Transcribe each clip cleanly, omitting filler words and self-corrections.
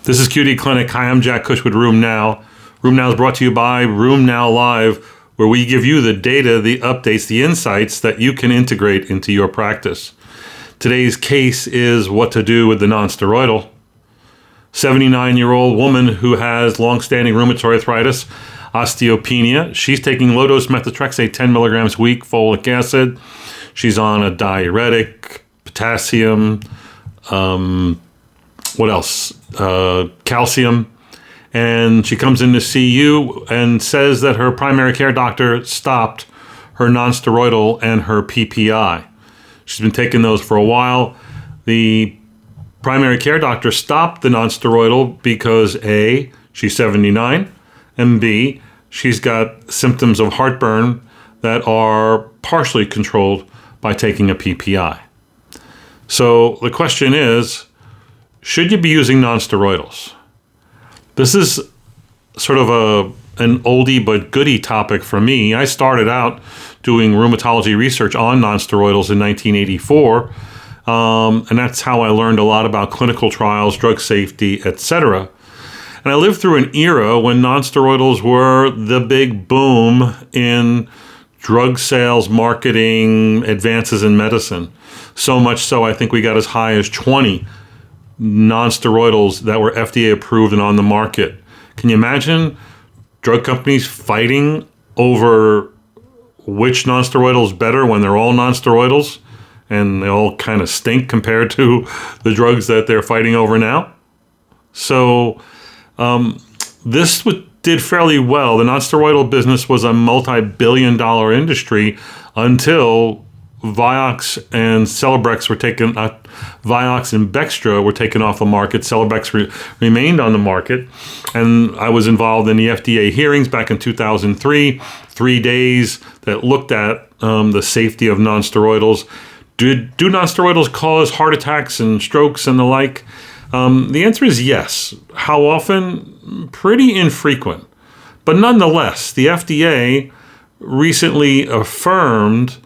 This is QD Clinic. Hi, I'm Jack Cush with Room Now. Room Now is brought to you by Room Now Live, where we give you the data, the updates, the insights that you can integrate into your practice. Today's case is what to do with the nonsteroidal. 79-year-old woman who has long-standing rheumatoid arthritis, osteopenia. She's taking low-dose methotrexate, 10 milligrams a week, folic acid. She's on a diuretic, potassium, what else? Calcium. And she comes in to see you and says that her primary care doctor stopped her nonsteroidal and her PPI. She's been taking those for a while. The primary care doctor stopped the nonsteroidal because A, she's 79, and B, she's got symptoms of heartburn that are partially controlled by taking a PPI. So the question is, should you be using nonsteroidals? This is sort of an oldie but goodie topic for me. I started out doing rheumatology research on nonsteroidals in 1984, and that's how I learned a lot about clinical trials, drug safety, etc. And I lived through an era when nonsteroidals were the big boom in drug sales, marketing, advances in medicine. So much so, I think we got as high as 20 nonsteroidals that were FDA approved and on the market. Can you imagine drug companies fighting over which nonsteroidal is better when they're all nonsteroidals and they all kind of stink compared to the drugs that they're fighting over now? So this did fairly well. The nonsteroidal business was a multi-billion-dollar industry until Vioxx and Celebrex were taken. Vioxx and Bextra were taken off the market. Celebrex remained on the market, and I was involved in the FDA hearings back in 2003. 3 days that looked at the safety of nonsteroidals. Do nonsteroidals cause heart attacks and strokes and the like? The answer is yes. How often? Pretty infrequent. But nonetheless, the FDA recently affirmed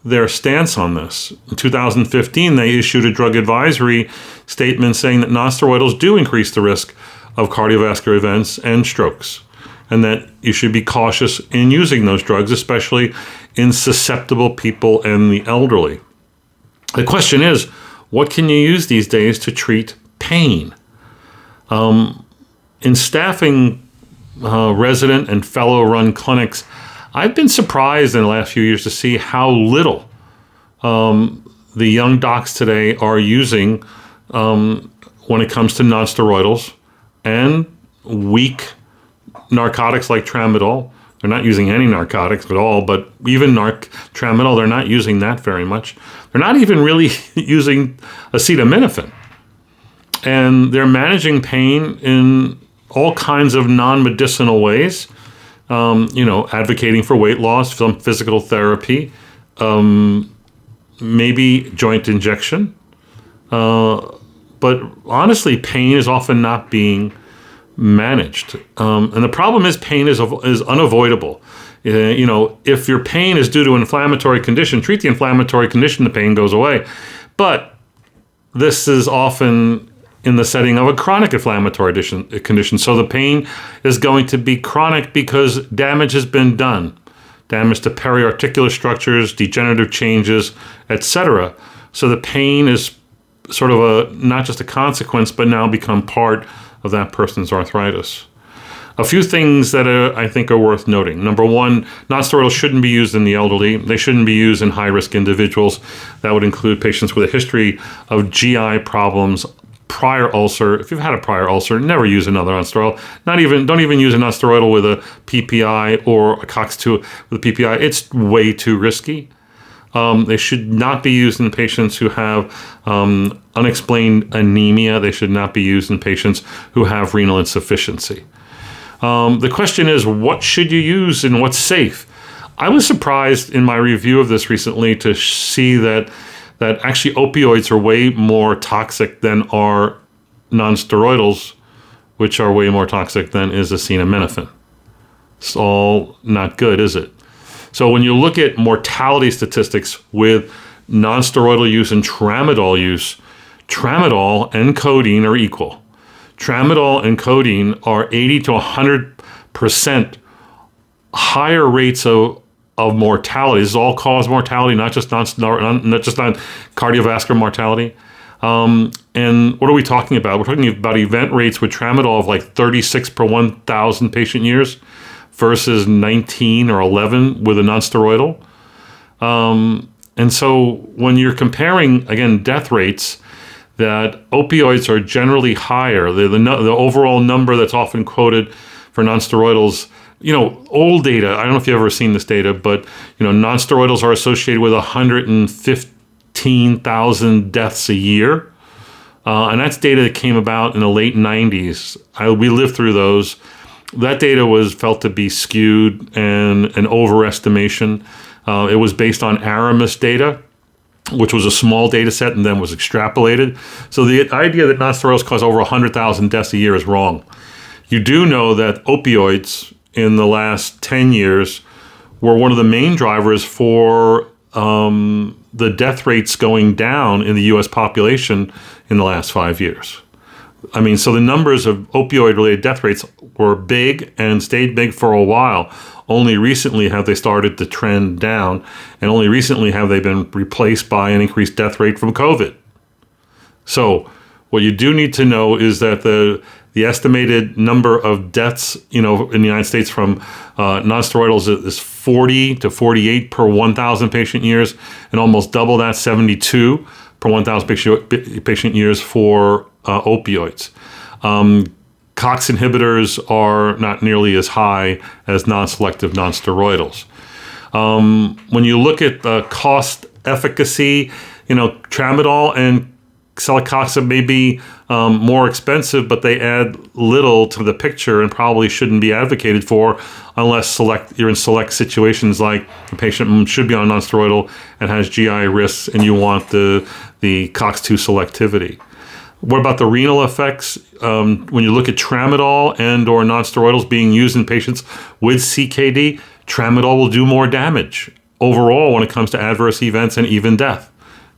their stance on this. In 2015, they issued a drug advisory statement saying that nonsteroidals do increase the risk of cardiovascular events and strokes, and that you should be cautious in using those drugs, especially in susceptible people and the elderly. The question is, what can you use these days to treat pain? In staffing resident and fellow-run clinics, I've been surprised in the last few years to see how little the young docs today are using when it comes to nonsteroidals and weak narcotics like tramadol. They're not using any narcotics at all, but even tramadol, they're not using that very much. They're not even really using acetaminophen. And they're managing pain in all kinds of non-medicinal ways. Advocating for weight loss, some physical therapy, maybe joint injection. But honestly, pain is often not being managed. And the problem is pain is unavoidable. If your pain is due to an inflammatory condition, treat the inflammatory condition, the pain goes away. But this is often in the setting of a chronic inflammatory condition. So the pain is going to be chronic because damage has been done. Damage to periarticular structures, degenerative changes, etc. So the pain is sort of not just a consequence, but now become part of that person's arthritis. A few things that I think are worth noting. Number one, nonsteroidals shouldn't be used in the elderly. They shouldn't be used in high-risk individuals. That would include patients with a history of GI problems, prior ulcer. If you've had a prior ulcer, never use another nonsteroidal. Don't even use a nonsteroidal with a PPI or a COX-2 with a PPI. It's way too risky. They should not be used in patients who have unexplained anemia. They should not be used in patients who have renal insufficiency. The question is, what should you use and what's safe? I was surprised in my review of this recently to see that actually opioids are way more toxic than are nonsteroidals, which are way more toxic than is acetaminophen. It's all not good, is it? So when you look at mortality statistics with nonsteroidal use and tramadol use, tramadol and codeine are equal. tramadol and codeine are 80 to 100% higher rates of mortality. This is all-cause mortality, not just cardiovascular mortality. And what are we talking about? We're talking about event rates with tramadol of like 36 per 1,000 patient years versus 19 or 11 with a nonsteroidal. And so when you're comparing, again, death rates, that opioids are generally higher. The overall number that's often quoted for nonsteroidals, old data, I don't know if you've ever seen this data, but, nonsteroidals are associated with 115,000 deaths a year. And that's data that came about in the late 90s. We lived through those. That data was felt to be skewed and an overestimation. It was based on Aramis data, which was a small data set and then was extrapolated. So the idea that nonsteroidals cause over 100,000 deaths a year is wrong. You do know that opioids in the last 10 years were one of the main drivers for the death rates going down in the U.S. population in the last 5 years. I mean, so the numbers of opioid-related death rates were big and stayed big for a while. Only recently have they started to trend down, and only recently have they been replaced by an increased death rate from COVID. So what you do need to know is that the estimated number of deaths, in the United States from nonsteroidals is 40 to 48 per 1,000 patient years, and almost double that, 72 per 1,000 patient years for opioids. COX inhibitors are not nearly as high as non-selective nonsteroidals. When you look at the cost efficacy, tramadol and celecoxib may be more expensive, but they add little to the picture and probably shouldn't be advocated for unless you're in select situations like the patient should be on nonsteroidal and has GI risks and you want the COX-2 selectivity. What about the renal effects? When you look at tramadol and or nonsteroidals being used in patients with CKD, tramadol will do more damage overall when it comes to adverse events and even death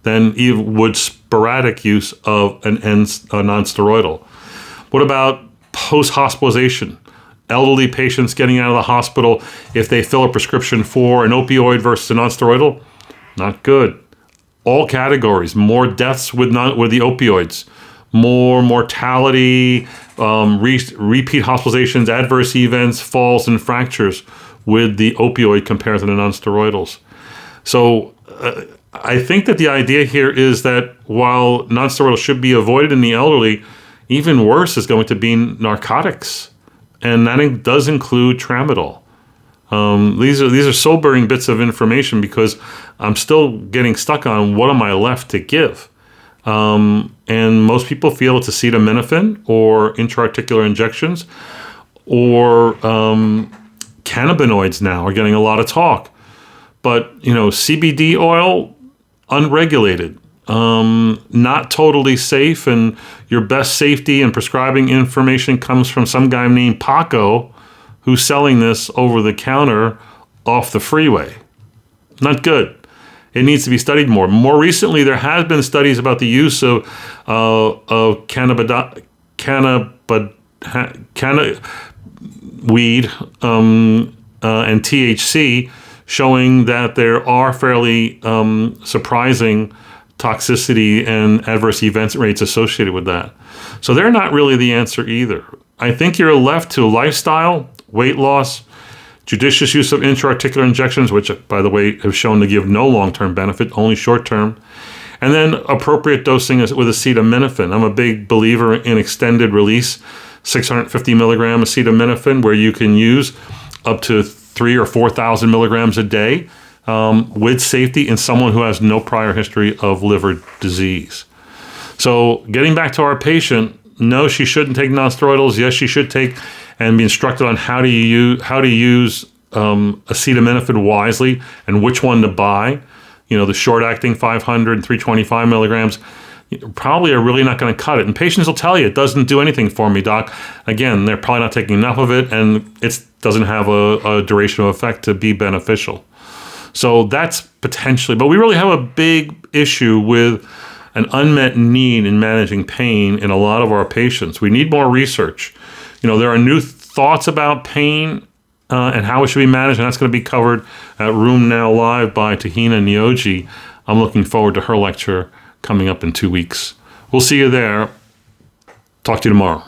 than would sporadic use of a nonsteroidal. What about post-hospitalization? Elderly patients getting out of the hospital, if they fill a prescription for an opioid versus a nonsteroidal, not good. All categories, more deaths with the opioids, more mortality, repeat hospitalizations, adverse events, falls, and fractures with the opioid compared to the nonsteroidals. So I think that the idea here is that while nonsteroidals should be avoided in the elderly, even worse is going to be narcotics, and that does include tramadol. These are sobering bits of information because I'm still getting stuck on what am I left to give. And most people feel it's acetaminophen or intra-articular injections, or cannabinoids now are getting a lot of talk. But, CBD oil, unregulated, not totally safe, and your best safety and prescribing information comes from some guy named Paco who's selling this over the counter off the freeway. Not good. It needs to be studied more. More recently, there has been studies about the use of weed and THC, showing that there are fairly surprising toxicity and adverse events rates associated with that. So they're not really the answer either. I think you're left to lifestyle, weight loss, judicious use of intra-articular injections, which, by the way, have shown to give no long-term benefit, only short-term, and then appropriate dosing with acetaminophen. I'm a big believer in extended release, 650 milligram acetaminophen, where you can use up to 3,000 or 4,000 milligrams a day with safety in someone who has no prior history of liver disease. So getting back to our patient, no, she shouldn't take nonsteroidals. Yes, she should take and be instructed on how to use acetaminophen wisely and which one to buy. The short-acting 500 and 325 milligrams probably are really not going to cut it. And patients will tell you, it doesn't do anything for me, doc. Again, they're probably not taking enough of it, and it doesn't have a duration of effect to be beneficial. So that's potentially, but we really have a big issue with an unmet need in managing pain in a lot of our patients. We need more research. There are new thoughts about pain and how it should be managed, and that's going to be covered at Room Now Live by Tahina Nyoji. I'm looking forward to her lecture coming up in 2 weeks. We'll see you there. Talk to you tomorrow.